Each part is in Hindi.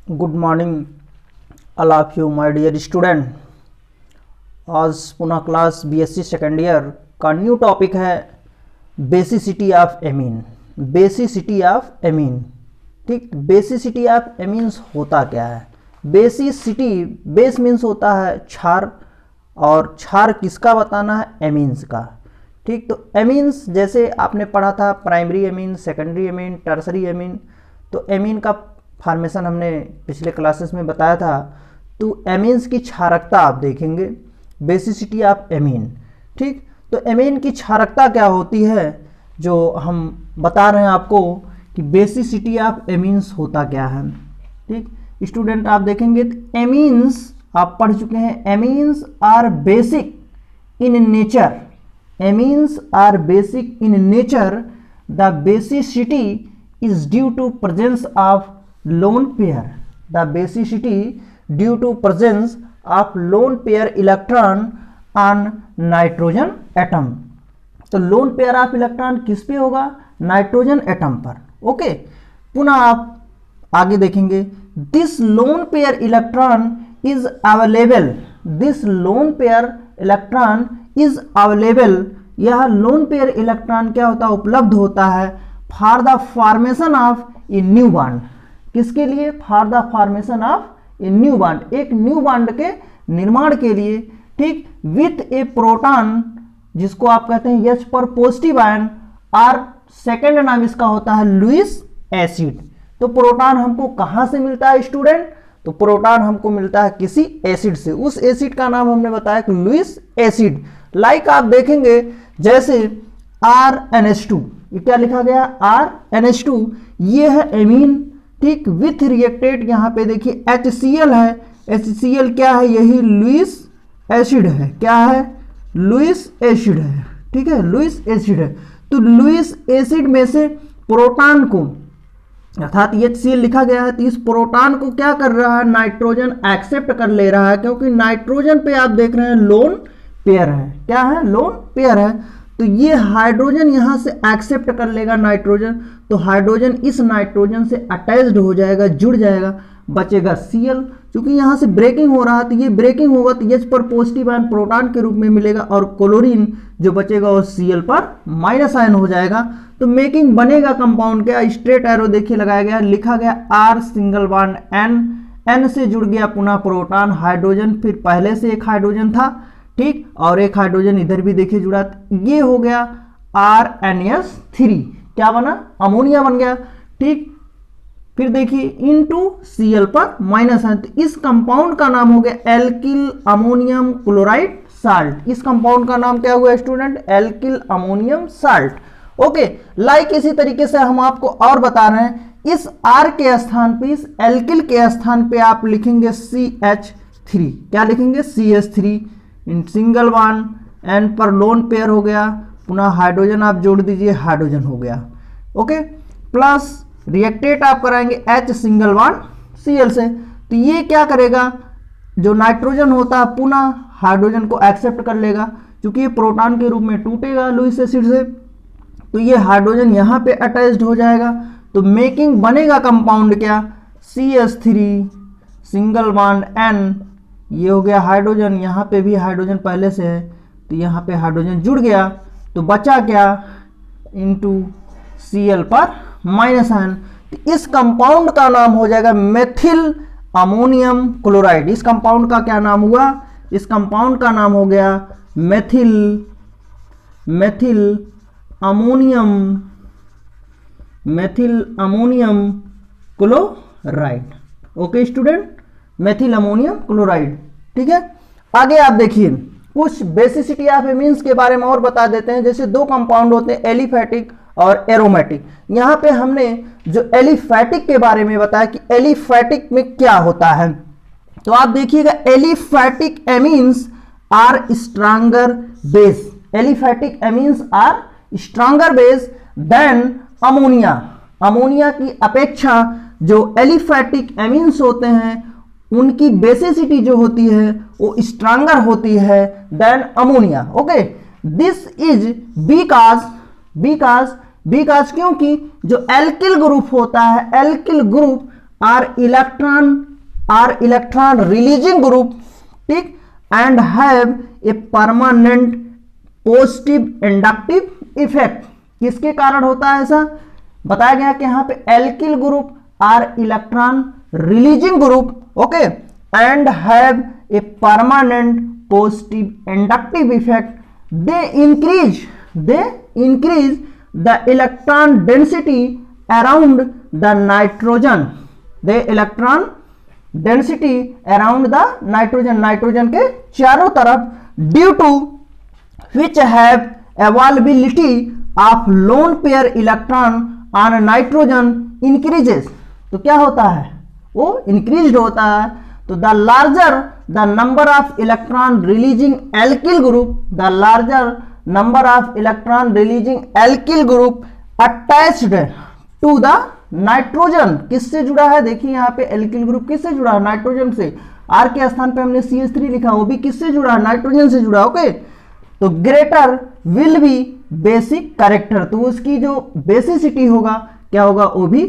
Good morning all of you my dear student. आज पुनः क्लास बीएससी सेकेंड ईयर का न्यू टॉपिक है basicity of amine. Basicity of amine, ठीक। बेसिसिटी ऑफ एमीन्स होता क्या है? बेसिसिटी, बेस मीन्स होता है क्षार, और क्षार किसका बताना है? एमीन्स का, ठीक। तो एमीन्स जैसे आपने पढ़ा था primary amine, secondary amine, tertiary amine. तो एमीन का फॉर्मेशन हमने पिछले क्लासेस में बताया था। तो एमीन्स की क्षारकता आप देखेंगे, बेसिसिटी ऑफ एमीन, ठीक। तो एमीन की क्षारकता क्या होती है जो हम बता रहे हैं आपको कि बेसिसिटी ऑफ एमीन्स होता क्या है, ठीक। स्टूडेंट आप देखेंगे तो एमीन्स आप पढ़ चुके हैं, amines are basic in nature. Amines are basic in nature. The basicity is due to presence of lone pair. The basicity due to presence of lone pair electron on nitrogen atom. तो lone pair of electron किस पे होगा? नाइट्रोजन एटम पर, ओके। पुनः आप आगे देखेंगे, this lone pair electron is available. This lone pair electron is available. यह lone pair electron क्या होता है? उपलब्ध होता है for the formation of a new bond. किसके लिए? For the formation of a new bond, एक न्यू बॉन्ड के निर्माण के लिए, ठीक। विथ ए प्रोटॉन, जिसको आप कहते हैं H पर पॉजिटिव आयन, और सेकेंड नाम इसका होता है लुईस एसिड। तो प्रोटॉन हमको कहां से मिलता है स्टूडेंट? तो प्रोटॉन हमको मिलता है किसी एसिड से। उस एसिड का नाम हमने बताया कि लुईस एसिड। लाइक आप देखेंगे जैसे RNH2, ये क्या लिखा गया? RNH2, ये है एमीन, ठीक। विथ रिएक्टेड, यहाँ पे देखिए HCl है। HCl क्या है? यही लुईस एसिड है। क्या है? लुईस एसिड है, ठीक है, लुईस एसिड है। तो लुईस एसिड में से प्रोटॉन को, अर्थात HCl लिखा गया है, तो इस प्रोटॉन को क्या कर रहा है? नाइट्रोजन एक्सेप्ट कर ले रहा है, क्योंकि नाइट्रोजन पे आप देख रहे हैं लोन पेयर है। क्या है? लोन पेयर है। तो ये हाइड्रोजन यहां से एक्सेप्ट कर लेगा नाइट्रोजन, तो हाइड्रोजन इस नाइट्रोजन से अटैच्ड हो जाएगा, जुड़ जाएगा, बचेगा Cl। क्योंकि यहां से ब्रेकिंग हो रहा है, तो ये ब्रेकिंग होगा तो H पर पॉजिटिव आयन प्रोटॉन के रूप में मिलेगा, और क्लोरीन जो बचेगा वो Cl पर माइनस आयन हो जाएगा। तो मेकिंग बनेगा कंपाउंड क्या? स्ट्रेट एरो देखिए लगाया गया, लिखा गया R सिंगल बॉन्ड N से जुड़ गया पुनः प्रोटॉन, हाइड्रोजन, फिर पहले से एक हाइड्रोजन था, ठीक, और एक हाइड्रोजन इधर भी देखिए जुड़ा, ये हो गया RNS3। क्या बना? अमोनिया बन गया, ठीक। फिर देखिए इनटू Cl पर माइनस है, तो इस कंपाउंड का नाम हो गया एल्किल अमोनियम क्लोराइड साल्ट। इस कंपाउंड का नाम क्या हुआ student? Alkyl ammonium salt, okay. Like इसी तरीके से हम आपको और बता रहे हैं, इस R के स्थान पे, इस एल्किल के स्थान पे आप लिखेंगे CH3। क्या लिखेंगे? CH3। In single bond N पर लोन पेयर हो गया, पुनः हाइड्रोजन आप जोड़ दीजिए, हाइड्रोजन हो गया, ओके। प्लस रिएक्टेट आप कराएंगे H सिंगल बॉन्ड Cl से, तो ये क्या करेगा? जो नाइट्रोजन होता है पुनः हाइड्रोजन को एक्सेप्ट कर लेगा, क्योंकि ये प्रोटॉन के रूप में टूटेगा लुईस एसिड से, तो ये हाइड्रोजन यहाँ पे अटैच्ड हो जाएगा। तो मेकिंग बनेगा कंपाउंड क्या? CH3 सिंगल बॉन्ड N, ये हो गया हाइड्रोजन, यहाँ पे भी हाइड्रोजन पहले से है, तो यहाँ पे हाइड्रोजन जुड़ गया, तो बचा क्या? इनटू Cl पर माइनस आयन। तो इस कंपाउंड का नाम हो जाएगा मेथिल अमोनियम क्लोराइड। इस कंपाउंड का क्या नाम हुआ? इस कंपाउंड का नाम हो गया methyl ammonium chloride, okay student, methyl ammonium chloride, ठीक है। आगे आप देखिए कुछ बेसिसिटी ऑफ एमीन्स के बारे में और बता देते हैं। जैसे दो कंपाउंड होते हैं, एलिफैटिक और एरोमेटिक। यहाँ पे हमने जो एलिफैटिक के बारे में बताया कि एलिफैटिक में क्या होता है, तो आप देखिएगा aliphatic amines are stronger base. Aliphatic amines are stronger base than ammonia. Ammonia की अपेक्षा जो एलिफैटिक एमीन्स होते हैं उनकी बेसिसिटी जो होती है वो स्ट्रांगर होती है than ammonia, okay. This is because क्योंकि जो एल्किल ग्रुप होता है, alkyl group are electron releasing group, ठीक, and have a permanent positive inductive effect। किसके कारण होता है ऐसा? बताया गया कि यहां पे alkyl group are electron releasing group, okay, and have a permanent positive inductive effect. They increase the electron density around the nitrogen. They electron density around the nitrogen, nitrogen के चारों तरफ, due to which have availability of lone pair electron on nitrogen increases। तो क्या होता है? वो increased होता है। तो the larger the number of electron releasing alkyl group, the larger number of electron releasing alkyl group attached to the nitrogen। किससे जुड़ा है? देखिए यहाँ पे alkyl group किससे जुड़ा है? नाइट्रोजन से। R के स्थान पे हमने CH3 लिखा, वो भी किससे जुड़ा है? नाइट्रोजन से जुड़ा, ओके। तो greater will be basic character, तो उसकी जो बेसिसिटी होगा क्या होगा? वो भी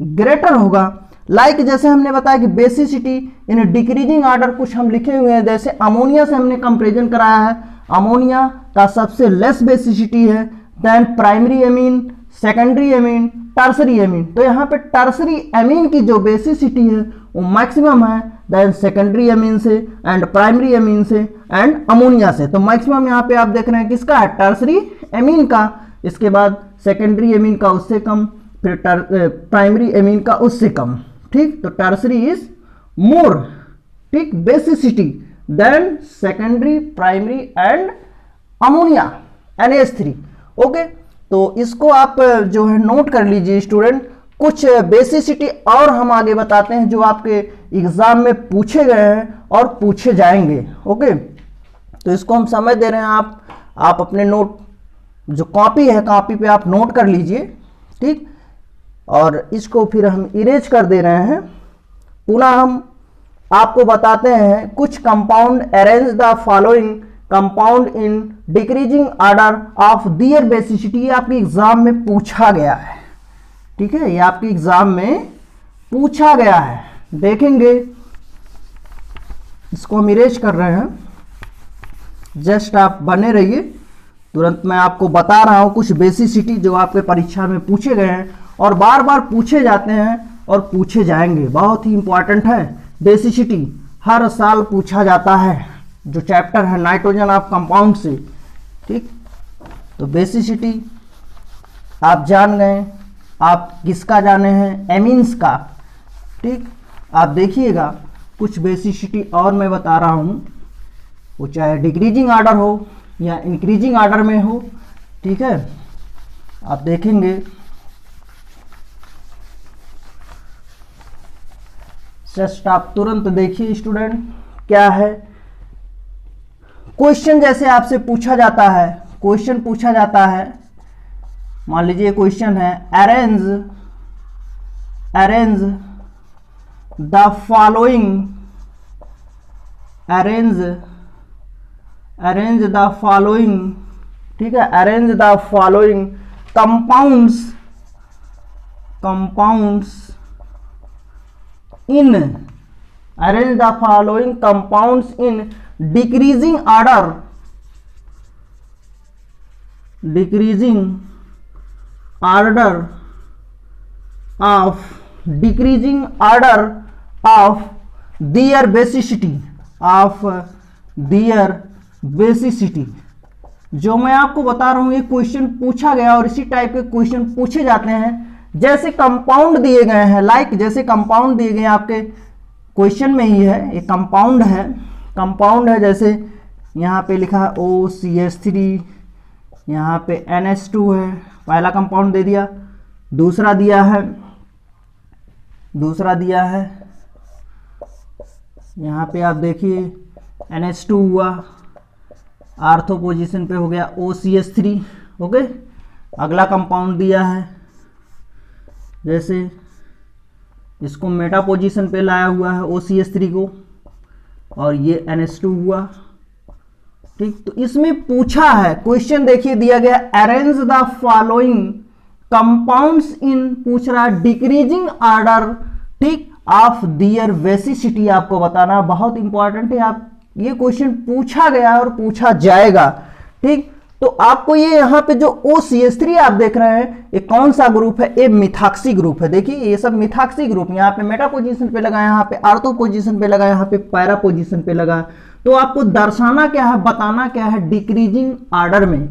ग्रेटर होगा। लाइक जैसे हमने बताया कि बेसिसिटी इन डिक्रीजिंग ऑर्डर कुछ हम लिखे हुए हैं, जैसे अमोनिया से हमने कंपैरिजन कराया है। अमोनिया का सबसे लेस बेसिसिटी है than primary amine, secondary amine, tertiary amine. तो यहाँ पे टर्सरी एमीन की जो बेसिसिटी है वो मैक्सिमम है देन सेकेंडरी एमीन से एंड प्राइमरी एमीन से एंड अमोनिया से। तो मैक्सिमम यहाँ पे आप देख रहे हैं किसका है? टर्सरी एमीन का, इसके बाद सेकेंडरी एमीन का उससे कम, फिर प्राइमरी एमीन का उससे कम, ठीक। तो टर्सरी इज मोर, ठीक, basicity than secondary, primary and ammonia NH3, okay. तो इसको आप जो है नोट कर लीजिए स्टूडेंट। कुछ बेसिसिटी और हम आगे बताते हैं जो आपके एग्जाम में पूछे गए हैं और पूछे जाएंगे, ओके। तो इसको हम समझ दे रहे हैं, आप अपने नोट जो कॉपी है, कॉपी पे आप नोट कर लीजिए, ठीक। और इसको फिर हम इरेज कर दे रहे हैं। पुनः हम आपको बताते हैं कुछ compound arrange the following compound in decreasing order of their basicity. ये आपके एग्जाम में पूछा गया है, ठीक है, ये आपके एग्जाम में पूछा गया है। देखेंगे, इसको हम इरेज कर रहे हैं, जस्ट आप बने रहिए। तुरंत मैं आपको बता रहा हूं कुछ बेसिसिटी जो आपके परीक्षा में पूछे गए हैं और बार बार पूछे जाते हैं और पूछे जाएंगे। बहुत ही इंपॉर्टेंट है बेसिसिटी, हर साल पूछा जाता है। जो चैप्टर है नाइट्रोजन ऑफ कंपाउंड से, ठीक। तो बेसिसिटी आप जान गए। आप किसका जाने हैं? एमीन्स का, ठीक। आप देखिएगा कुछ बेसिसिटी और मैं बता रहा हूं, वो चाहे डिक्रीजिंग ऑर्डर हो या इंक्रीजिंग ऑर्डर में हो, ठीक है। आप देखेंगे, जस्ट आप तुरंत देखिए स्टूडेंट क्या है। क्वेश्चन जैसे आपसे पूछा जाता है, क्वेश्चन पूछा जाता है, मान लीजिए क्वेश्चन है arrange the following, arrange the following, ठीक है, arrange the following compounds in, arrange the following compounds in decreasing order, decreasing order of their basicity, जो मैं आपको बता रहा हूं ये क्वेश्चन पूछा गया और इसी टाइप के क्वेश्चन पूछे जाते हैं। जैसे कंपाउंड दिए गए हैं, लाइक जैसे कंपाउंड दिए गए आपके क्वेश्चन में ही है, ये कंपाउंड है, जैसे यहाँ पे लिखा है OCH3, यहाँ पे NH2 है, पहला कंपाउंड दे दिया। दूसरा दिया है यहाँ पे आप देखिए NH2 हुआ, आर्थो पोजीशन पे हो गया OCH3, ओके। अगला कंपाउंड दिया है, जैसे इसको मेटा पोजीशन पे लाया हुआ है OCH3 को, और ये NH2 हुआ, ठीक। तो इसमें पूछा है, क्वेश्चन देखिए दिया गया, arrange the following compounds in, पूछ रहा है डिक्रीजिंग ऑर्डर, ठीक, ऑफ दियर बेसिसिटी आपको बताना बहुत इंपॉर्टेंट है। आप ये क्वेश्चन पूछा गया है और पूछा जाएगा, ठीक। तो आपको ये यहाँ पे जो OCH3 आप देख रहे हैं ये कौन सा ग्रुप है, ये मिथाक्सी ग्रुप है। देखिए ये सब मिथाक्सी ग्रुप, यहाँ पे मेटा पोजीशन पे लगा, यहाँ पे आर्थो पोजीशन पे लगा, यहाँ पे पैरा पोजीशन पे लगा। तो आपको दर्शाना क्या है, बताना क्या है, डिक्रीजिंग ऑर्डर में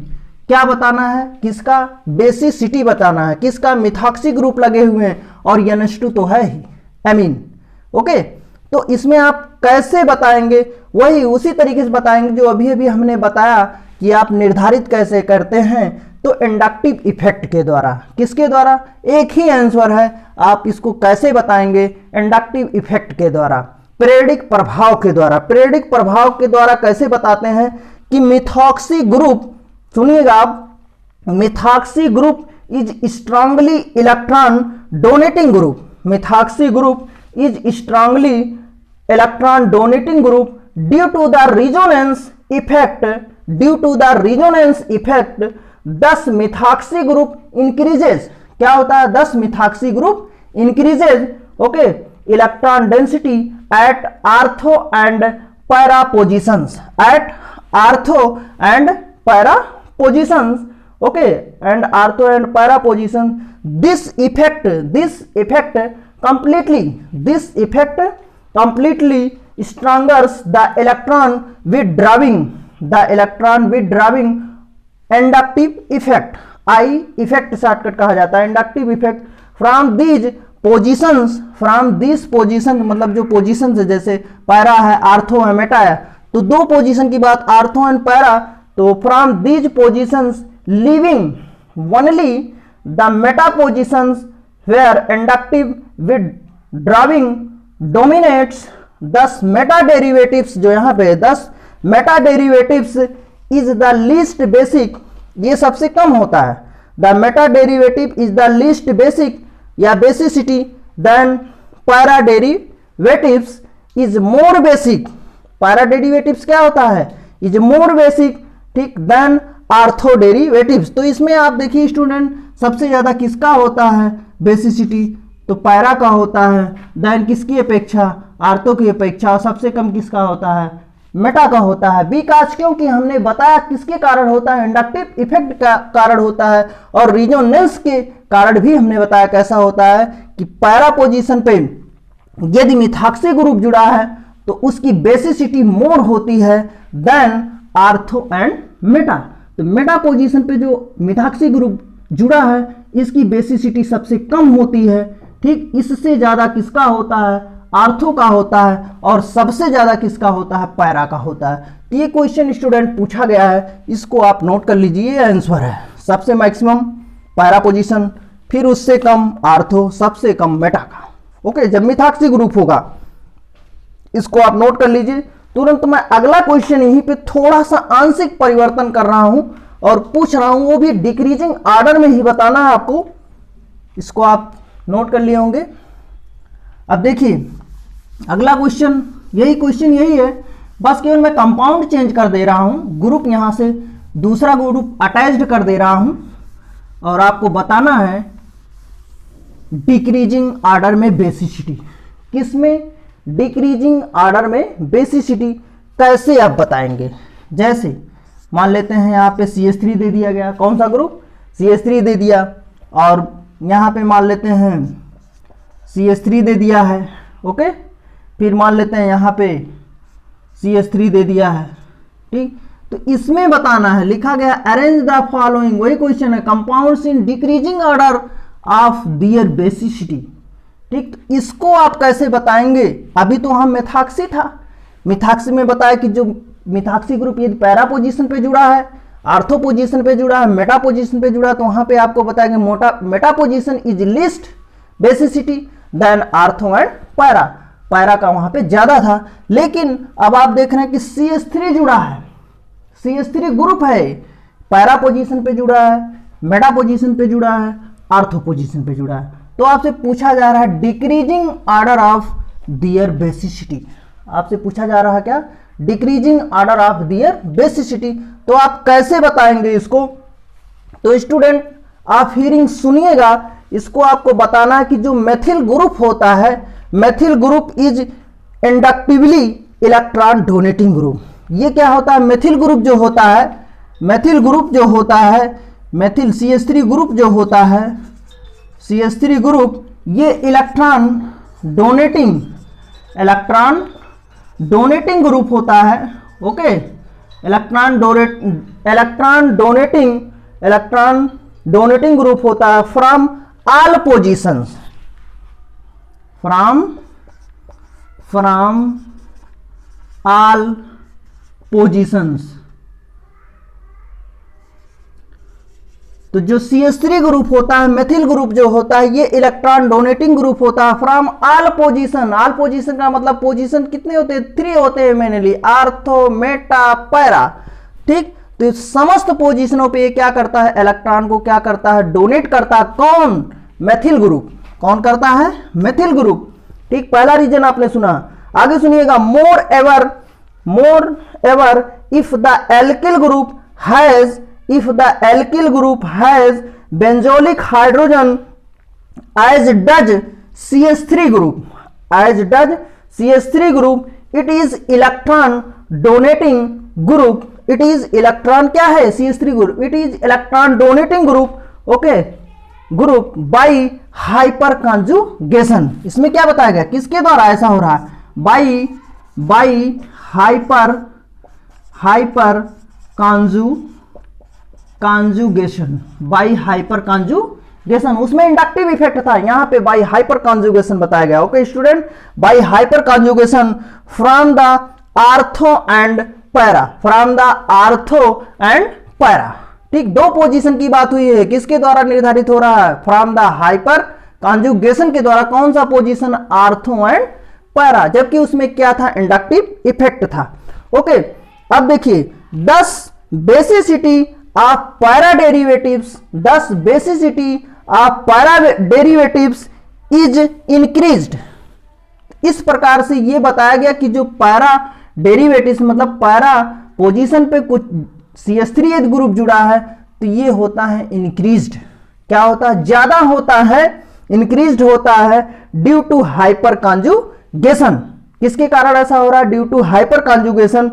क्या बताना है, किसका बेसिसिटी बताना है, किसका मिथाक्सी ग्रुप लगे हुए हैं और NH2 तो है ही एमीन। ओके, तो इसमें आप कैसे बताएंगे, वही उसी तरीके से बताएंगे जो अभी अभी हमने बताया कि आप निर्धारित कैसे करते हैं। तो इंडक्टिव इफेक्ट के द्वारा, किसके द्वारा, एक ही आंसर है, आप इसको कैसे बताएंगे, इंडक्टिव इफेक्ट के द्वारा, पीरियडिक प्रभाव के द्वारा। पीरियडिक प्रभाव के द्वारा कैसे बताते हैं कि मिथॉक्सी ग्रुप, सुनिएगा आप, methoxy group is strongly electron donating group, methoxy group is strongly electron donating group due to the resonance effect, due to the resonance effect 10 methoxy group increases. क्या होता है, 10 methoxy group increases, okay, electron density at ortho and para positions, at ortho and para positions, okay, and ortho and para position. This effect completely strangers the electron withdrawing inductive effect, I effect shortcut कहा जाता है, inductive effect from these positions, मतलब जो पोजीशन है, जैसे पैरा है, आर्थो है, मेटा है, तो दो पोजीशन की बात, आर्थो एंड पैरा, तो from these positions leaving only the meta positions where inductive withdrawing dominates. 10 meta derivatives जो यहाँ पे 10 meta derivatives is the least basic, ये सबसे कम होता है, the meta derivative is the least basic या basicity then para derivatives is more basic. Para derivatives क्या होता है, इज मोर बेसिक, ठीक, देन आर्थो डेरिवेटिव्स। तो इसमें आप देखिए स्टूडेंट, सबसे ज्यादा किसका होता है बेसिसिटी, तो पैरा का होता है, देन किसकी अपेक्षा, आर्थो की अपेक्षा, और सबसे कम किसका होता है, मेटा का होता है। बिकॉज क्योंकि हमने बताया किसके कारण होता है, इंडक्टिव इफेक्ट का कारण होता है, और रिजोनेंस के कारण भी हमने बताया कैसा होता है कि पैरा पोजीशन पे यदि मिथॉक्सी ग्रुप जुड़ा है तो उसकी बेसिसिटी मोर होती है देन आर्थो एंड मेटा। तो मेटा पोजीशन पे जो मिथॉक्सी ग्रुप जुड़ा है इसकी बेसिसिटी सबसे कम होती है, ठीक। इससे ज्यादा किसका होता है, आर्थो का होता है, और सबसे ज्यादा किसका होता है, पैरा का होता है। तो ये क्वेश्चन स्टूडेंट पूछा गया है, इसको आप नोट कर लीजिए, आंसर है सबसे मैक्सिमम पैरा पोजीशन, फिर उससे कम आर्थो, सबसे कम मेटा का। ओके, जब मिथॉक्सी ग्रुप होगा, इसको आप नोट कर लीजिए। तुरंत मैं अगला क्वेश्चन यहीं पे थोड़ा सा आंशिक परिवर्तन कर रहा हूं और पूछ रहा हूं, वो भी डिक्रीजिंग ऑर्डर में ही बताना है आपको, इसको आप नोट कर लिए होंगे। अब देखिए अगला क्वेश्चन, यही क्वेश्चन यही है, बस केवल मैं कंपाउंड चेंज कर दे रहा हूं, ग्रुप यहां से दूसरा ग्रुप अटैच्ड कर दे रहा हूं, और आपको बताना है डिक्रीजिंग ऑर्डर में बेसिसिटी। किसमें, डिक्रीजिंग ऑर्डर में बेसिसिटी कैसे आप बताएंगे। जैसे मान लेते हैं यहाँ पे CH3 दे दिया गया, कौन सा ग्रुप, CH3 दे दिया, और यहाँ पे मान लेते हैं CH3 दे दिया है, ओके, फिर मान लेते हैं यहाँ पे CH3 दे दिया है, ठीक। तो इसमें बताना है, लिखा गया अरेंज द फॉलोइंग, वही क्वेश्चन है, compounds in decreasing order of their basicity, ठीक। तो इसको आप कैसे बताएंगे, अभी तो हम मिथॉक्सी था, मिथॉक्सी में बताया कि जो मिथॉक्सी ग्रुप यदि पैरा पोजीशन पे जुड़ा है, आर्थो पोजीशन पे जुड़ा है, मेटा पोजीशन पे जुड़ा है, तो वहां पे आपको बताएंगे meta position is least basicity than ortho and para, para का वहां पे ज्यादा था। लेकिन अब आप देख रहे हैं कि CH3 जुड़ा है, CH3 ग्रुप है, पैरा पोजीशन पे जुड़ा है, मेटा पोजीशन पे जुड़ा है, आर्थो पोजीशन पे जुड़ा है। तो आपसे पूछा जा रहा है decreasing order of their basicity, आपसे पूछा जा रहा है क्या, decreasing order of their basicity. तो आप कैसे बताएंगे इसको, तो स्टूडेंट आप हियरिंग सुनिएगा, इसको आपको बताना है कि जो मेथिल ग्रुप होता है, methyl group is inductively electron donating group. ये क्या होता है, मेथिल ग्रुप जो होता है, मेथिल ग्रुप जो होता है, मेथिल CH3 ग्रुप जो होता है, CH3 ग्रुप, ये इलेक्ट्रॉन डोनेटिंग ग्रुप होता है। ओके, इलेक्ट्रॉन डोनेटिंग ग्रुप होता है from all positions, from all positions. तो जो CH3 ग्रुप होता है, मेथिल ग्रुप जो होता है, ये इलेक्ट्रॉन डोनेटिंग ग्रुप होता है from all position. All position का मतलब पोजीशन कितने होते हैं, 3 होते हैं मेनली, आर्थो, मेटा, पैरा। ठीक, तो समस्त पोजीशनों पे ये क्या करता है, इलेक्ट्रॉन को क्या करता है, डोनेट करता है। कौन, मेथिल ग्रुप। कौन करता है, मेथिल ग्रुप। ठीक, पहला रीजन आपने सुना। आगे सुनिएगा, moreover if the alkyl group has benzylic hydrogen as does CH3 group, it is electron donating group, it is electron क्या है, CH3 group, it is electron donating group, okay, group by hyper conjugation। इसमें क्या बताया गया, किसके द्वारा ऐसा हो रहा है, by hyper conjugation, by hyper conjugation। उसमें इंडक्टिव इफेक्ट था, यहां पे बाई हाइपर कॉन्जुगेशन बताया गया। Okay student, by hyper conjugation from the ortho and para, ठीक, 2 पोजीशन की बात हुई है, किसके द्वारा निर्धारित हो रहा है, फ्रॉम द हाइपर कॉन्जुगेशन के द्वारा। कौन सा पोजीशन, आर्थो एंड पैरा, जबकि उसमें क्या था, इंडक्टिव इफेक्ट था। ओके, अब देखिए 10 basicity of para derivatives, 10 basicity of para derivatives is increased. इस प्रकार से यह बताया गया कि जो पैरा डेरिवेटिव्स मतलब पैरा पोजीशन पे कुछ CH3 ग्रुप जुड़ा है तो ये होता है इंक्रीज्ड। क्या होता है, ज्यादा होता है, इंक्रीज्ड होता है ड्यू टू हाइपर कॉन्जुगेशन। किसके कारण ऐसा हो रहा है, due to hyperconjugation.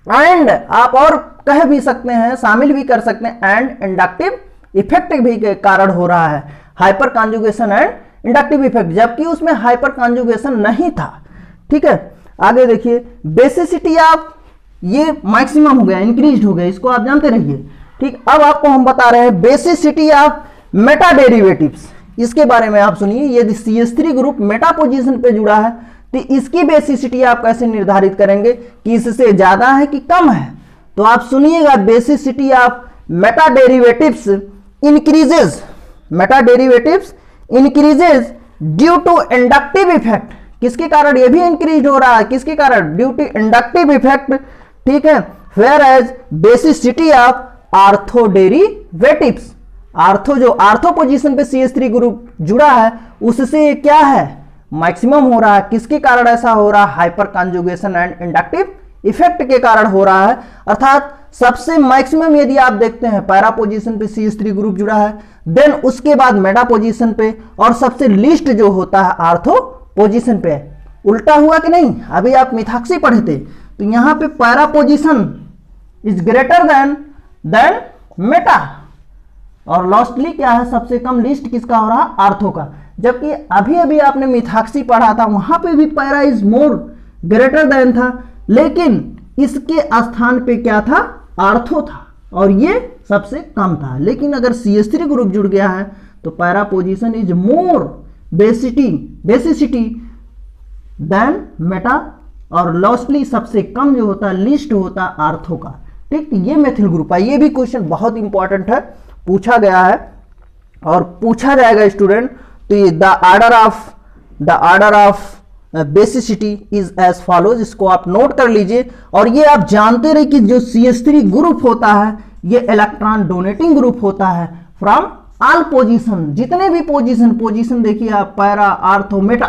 And आप और कह भी सकते हैं, शामिल भी कर सकते हैं, एंड इंडक्टिव इफेक्ट भी के कारण हो रहा है, hyper conjugation and inductive effect, जबकि उसमें हाइपर कॉन्जुगेशन नहीं था। ठीक है, आगे देखिए, बेसिसिटी ऑफ, ये मैक्सिमम हो गया, इंक्रीज्ड हो गया, इसको आप जानते रहिए। ठीक, अब आपको हम बता रहे हैं बेसिसिटी ऑफ मेटा डेरिवेटिव्स, इसके बारे में आप सुनिए। यदि CH3 ग्रुप मेटा पोजीशन पे जुड़ा है तो इसकी बेसिसिटी आप कैसे निर्धारित करेंगे कि इससे ज्यादा है कि कम है। तो आप सुनिएगा, basicity of meta derivatives increases, meta derivatives increases due to inductive effect. किसके कारण ये भी इंक्रीज हो रहा है, किसके कारण, ड्यू टू इंडक्टिव इफेक्ट। ठीक है, whereas basicity of ortho derivatives, ortho जो आर्थो पोजीशन पे CH3 ग्रुप जुड़ा है उससे क्या है, मैक्सिमम हो रहा है। किसके कारण ऐसा हो रहा है, hyper conjugation and inductive effect के कारण हो रहा है। अर्थात सबसे मैक्सिमम यदि आप देखते हैं पैरा पोजीशन पे CH3 ग्रुप जुड़ा है, देन उसके बाद मेटा पोजीशन पे, और सबसे लीस्ट जो होता है आर्थो पोजीशन पे। उल्टा हुआ कि नहीं, अभी आप मिथाक्सी पढ़े थे तो यहां पे para position is greater than meta, और लास्टली क्या है, सबसे कम लिस्ट किसका हो रहा, आर्थो का। जबकि अभी अभी आपने मिथाक्सी पढ़ा था, वहां पे भी para is more greater than था, लेकिन इसके स्थान पे क्या था, आर्थो था, और ये सबसे कम था। लेकिन अगर CH3 ग्रुप जुड़ गया है तो para position is more basicity than meta, और लास्टली सबसे कम जो होता है, लिस्ट होता है आर्थो का। ठीक, ये मेथिल ग्रुप है। ये भी क्वेश्चन बहुत इंपॉर्टेंट है, पूछा गया है और पूछा जाएगा स्टूडेंट। तो ये the order of basicity is as follows, इसको आप नोट कर लीजिए। और ये आप जानते रहे कि जो CH3 ग्रुप होता है ये इलेक्ट्रॉन डोनेटिंग ग्रुप होता है फ्रॉम ऑल पोजीशन, जितने भी पोजीशन देखिए आप, पैरा, आर्थो, मेटा।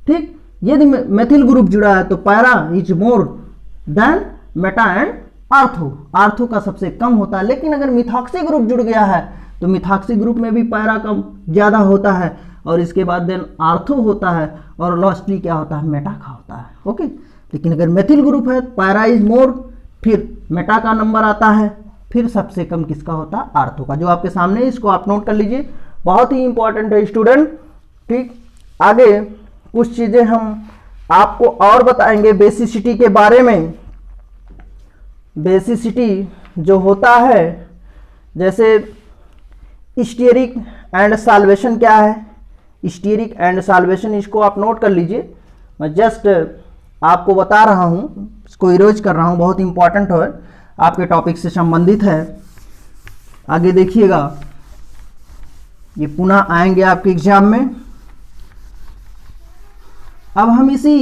ठीक, यदि मेथिल ग्रुप जुड़ा है तो para is more than Meta and ortho का सबसे कम होता है। लेकिन अगर मिथॉक्सी ग्रुप जुड़ गया है तो मिथॉक्सी ग्रुप में भी पैरा कम ज्यादा होता है, और इसके बाद देन आर्थो होता है, और लास्टली क्या होता है, मेटा का होता है। ओके, लेकिन अगर मेथिल ग्रुप है पैरा इज मोर, फिर मेटा का नंबर आता है, फिर सबसे कम किसका होता है, आर्थो का, जो आपके सामने, इसको आप नोट कर लीजिए, बहुत ही इंपॉर्टेंट है स्टूडेंट। ठीक, आगे कुछ चीजें हम आपको और बताएंगे बेसिसिटी के बारे में। बेसिसिटी जो होता है, जैसे स्टीयरिक एंड सॉल्वेशन क्या है, स्टीयरिक एंड सॉल्वेशन, इसको आप नोट कर लीजिए। मैं जस्ट आपको बता रहा हूँ, इसको इरोज कर रहा हूँ, बहुत इंपॉर्टेंट है, आपके टॉपिक से संबंधित है। आगे देखिएगा, ये पुनः आएंगे आपके एग्जाम में। अब हम इसी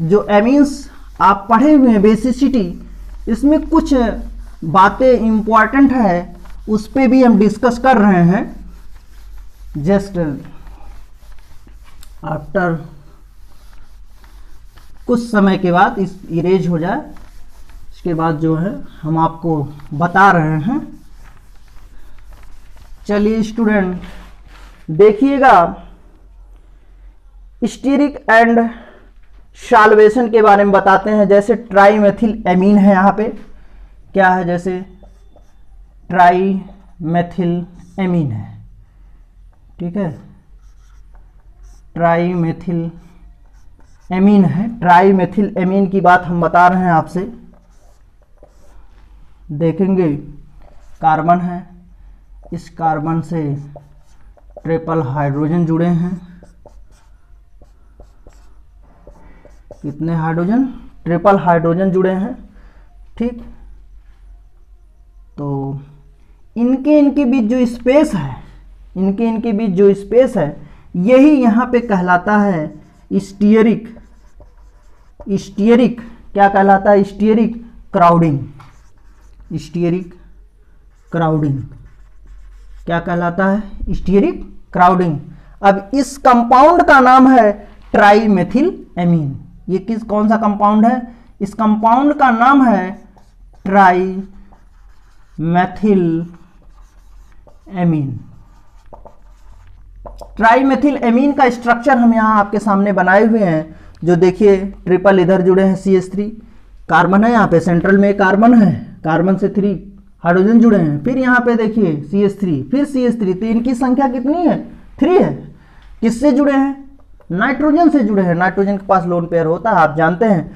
जो एमीन्स आप पढ़े हुए हैं बेसिसिटी, इसमें कुछ बातें इंपॉर्टेंट है, उस पर भी हम डिस्कस कर रहे हैं। जस्ट आफ्टर कुछ समय के बाद इस इरेज हो जाए, इसके बाद जो है हम आपको बता रहे हैं। चलिए स्टूडेंट देखिएगा, स्टीयरिक एंड सॉल्वेशन के बारे में बताते हैं। जैसे ट्राईमेथिल एमीन है, यहाँ पे क्या है, जैसे ट्राईमेथिल एमीन है, ठीक है, ट्राईमेथिल एमीन है। ट्राईमेथिल एमीन की बात हम बता रहे हैं आपसे। देखेंगे कार्बन है, इस कार्बन से ट्रिपल हाइड्रोजन जुड़े हैं, कितने हाइड्रोजन, ट्रिपल हाइड्रोजन जुड़े हैं। ठीक, तो इनके बीच जो स्पेस है, इनके बीच जो स्पेस है, यही यहाँ पे कहलाता है स्टीयरिक। स्टीयरिक क्या कहलाता है, स्टीयरिक क्राउडिंग। स्टीयरिक क्राउडिंग क्या कहलाता है, स्टीयरिक क्राउडिंग। अब इस कंपाउंड का नाम है ट्राईमेथिल एमीन। ये कौन सा कंपाउंड है, इस कंपाउंड का नाम है ट्राईमेथिल एमीन। ट्राईमेथिल एमीन का स्ट्रक्चर हम यहाँ आपके सामने बनाए हुए हैं। जो देखिए ट्रिपल इधर जुड़े हैं, CH3 कार्बन है, यहाँ पे सेंट्रल में कार्बन है, कार्बन से 3 हाइड्रोजन जुड़े हैं, फिर यहाँ पे देखिए CH3, फिर CH3, तो इनकी संख्या कितनी है, 3 है। किससे जुड़े हैं, नाइट्रोजन से जुड़े हैं। नाइट्रोजन के पास लोन पेयर होता है, आप जानते हैं।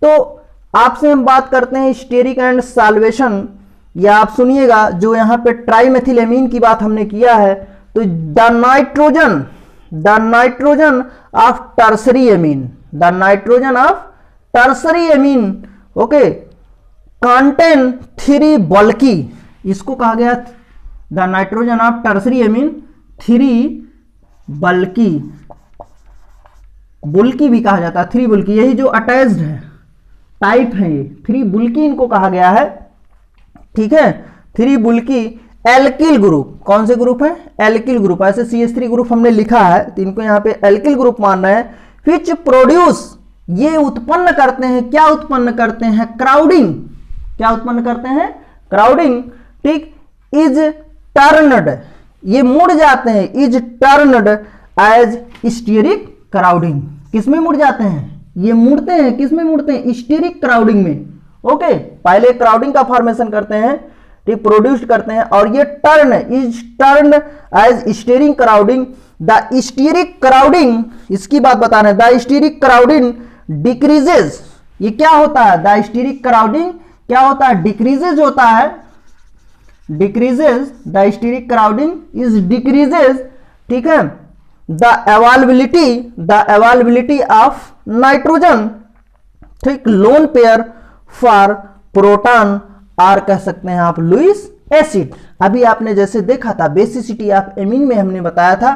तो आपसे हम बात करते हैं स्टीयरिक एंड सॉल्वेशन, या आप सुनिएगा, जो यहाँ पे ट्राईमेथिल एमीन की बात हमने किया है, तो the nitrogen of tertiary amine, the nitrogen of tertiary amine, okay, contain 3 बल्की, इसको कहा गया the nitrogen of tertiary amine 3 बल्की, बुल्की भी कहा जाता है, 3 बुल्की, यही जो अटैच्ड है टाइप है, ये 3 बुल्की इनको कहा गया है। ठीक है, 3 बुल्की एल्किल ग्रुप, कौन से ग्रुप है, एल्किल ग्रुप। ऐसे CH3 ग्रुप हमने लिखा है, तो इनको यहाँ पे एल्किल ग्रुप मान रहे हैं। विच प्रोड्यूस, ये उत्पन्न करते हैं, क्या उत्पन्न करते हैं, क्राउडिंग। क्या उत्पन्न करते हैं, क्राउडिंग। ठीक, इज टर्नड, ये मुड़ जाते हैं, is turned as steric crowding. किसमें मुड़ जाते हैं, ये मुड़ते हैं, किसमें मुड़ते हैं, स्टीयरिक क्राउडिंग में। ओके, पहले क्राउडिंग का फॉर्मेशन करते हैं, ठीक, प्रोड्यूस करते हैं, और ये turn is turn as steering crowding. The steric crowding, इसकी बात बता रहे हैं, द स्टीयरिक क्राउडिंग डिक्रीजेज। ये क्या होता है, द स्टीयरिक क्राउडिंग क्या होता है, डिक्रीजेज होता है, decreases, the steric crowding is decreases. ठीक है, द अवेलेबिलिटी ऑफ नाइट्रोजन, ठीक, lone pair for proton, or कह सकते हैं आप लुईस एसिड। अभी आपने जैसे देखा था बेसिसिटी ऑफ एमीन में हमने बताया था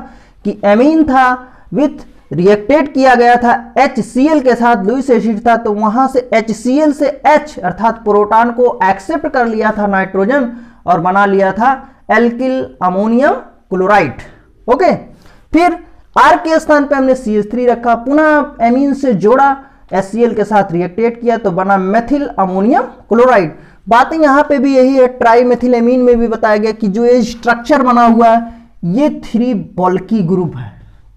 कि एमीन था विथ रिएक्टेड किया गया था HCl के साथ, लुईस एसिड था, तो वहां से HCl से H अर्थात प्रोटॉन को एक्सेप्ट कर लिया था नाइट्रोजन, और बना लिया था एल्किल अमोनियम क्लोराइड। ओके, फिर R के स्थान पे हमने CH3 रखा, पुनः एमीन से जोड़ा, HCl के साथ रिएक्टेड किया, तो बना मेथिल अमोनियम क्लोराइड। बातें यहाँ पे भी यही है, ट्राईमेथिल एमीन में भी बताया गया कि जो ये स्ट्रक्चर बना हुआ है, ये 3 बल्की ग्रुप है।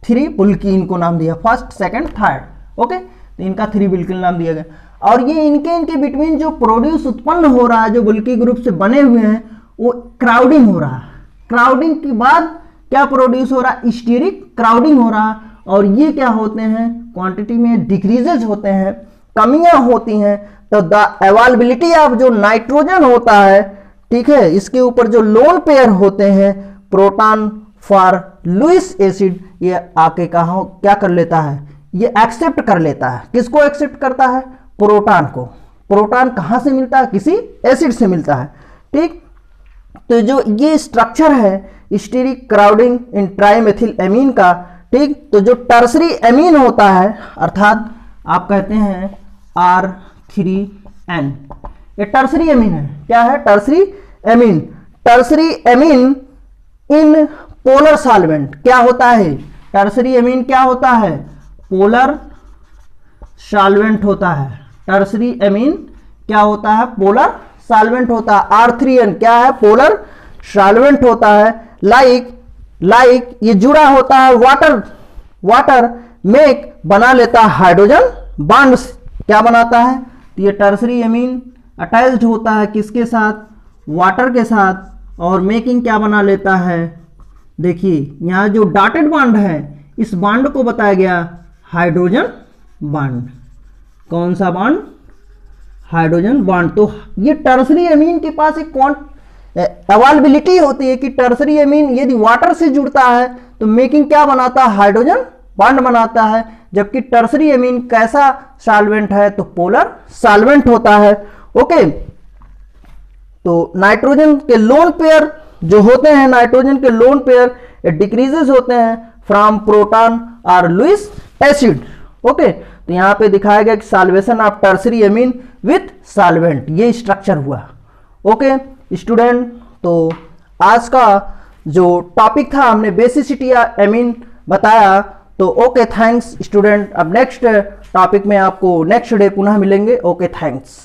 3 बुल्की इनको नाम दिया, फर्स्ट सेकंड थर्ड। ओके, तो इनका 3 बुल्की नाम दिया गया। और ये इनके बिटवीन जो प्रोड्यूस उत्पन्न हो रहा है, जो बुल्की ग्रुप से बने हुए हैं, वो क्राउडिंग हो रहा है। क्राउडिंग के बाद क्या प्रोड्यूस हो रहा है? स्टीरिक क्राउडिंग हो रहा है। और ये क्या होते हैं? क्वांटिटी में डिक्रीजेज होते हैं, कमियां होती हैं। तो द अवेलेबिलिटी ऑफ जो नाइट्रोजन होता है, ठीक है, इसके ऊपर जो लोन पेयर होते हैं प्रोटॉन फॉर लुईस एसिड, ये आके कहा क्या कर लेता है? ये एक्सेप्ट कर लेता है। किसको एक्सेप्ट करता है? प्रोटॉन को। प्रोटॉन कहां से मिलता है? किसी एसिड से मिलता है। ठीक, तो जो ये स्ट्रक्चर है स्टीरिक क्राउडिंग इन ट्राइमेथिल एमीन का, ठीक, तो जो टर्सरी एमीन होता है, अर्थात आप कहते हैं R3N, ये टर्सरी एमीन है। क्या है? Tertiary amine. Tertiary amine in polar solvent क्या होता है? टर्सरी एमीन क्या होता है? पोलर सॉल्वेंट होता है। टर्सरी एमीन क्या होता है? पोलर सॉल्वेंट होता है। R3N क्या है? पोलर सॉल्वेंट होता है। लाइक ये जुड़ा होता है वाटर में बना लेता है हाइड्रोजन बॉन्ड्स। क्या बनाता है? तो ये टर्सरी एमीन अटैच्ड होता है किसके साथ? वाटर के साथ। और मेकिंग क्या बना लेता है? देखिए यहाँ जो डॉटेड बॉन्ड है, इस बॉन्ड को बताया गया हाइड्रोजन बॉन्ड। कौन सा बॉन्ड? Hydrogen bond. तो ये टर्सरी एमीन के पास एक अवेलेबिलिटी होती है कि टर्सरी एमीन यदि वाटर से जुड़ता है तो मेकिंग क्या बनाता है? हाइड्रोजन बॉन्ड बनाता है। जबकि टर्सरी एमीन कैसा सॉल्वेंट है? तो पोलर सॉल्वेंट होता है। ओके, तो नाइट्रोजन के लोन पेयर जो होते हैं, नाइट्रोजन के लोन पेयर डिक्रीजेस होते हैं फ्रॉम प्रोटॉन और लुईस एसिड। ओके, तो यहां पे दिखाया गया कि solvation of tertiary amine with solvent, ये स्ट्रक्चर हुआ। ओके स्टूडेंट, तो आज का जो टॉपिक था हमने बेसिसिटी ऑफ एमीन बताया। तो ओके थैंक्स स्टूडेंट। अब नेक्स्ट टॉपिक में आपको नेक्स्ट डे पुनः मिलेंगे। Okay thanks.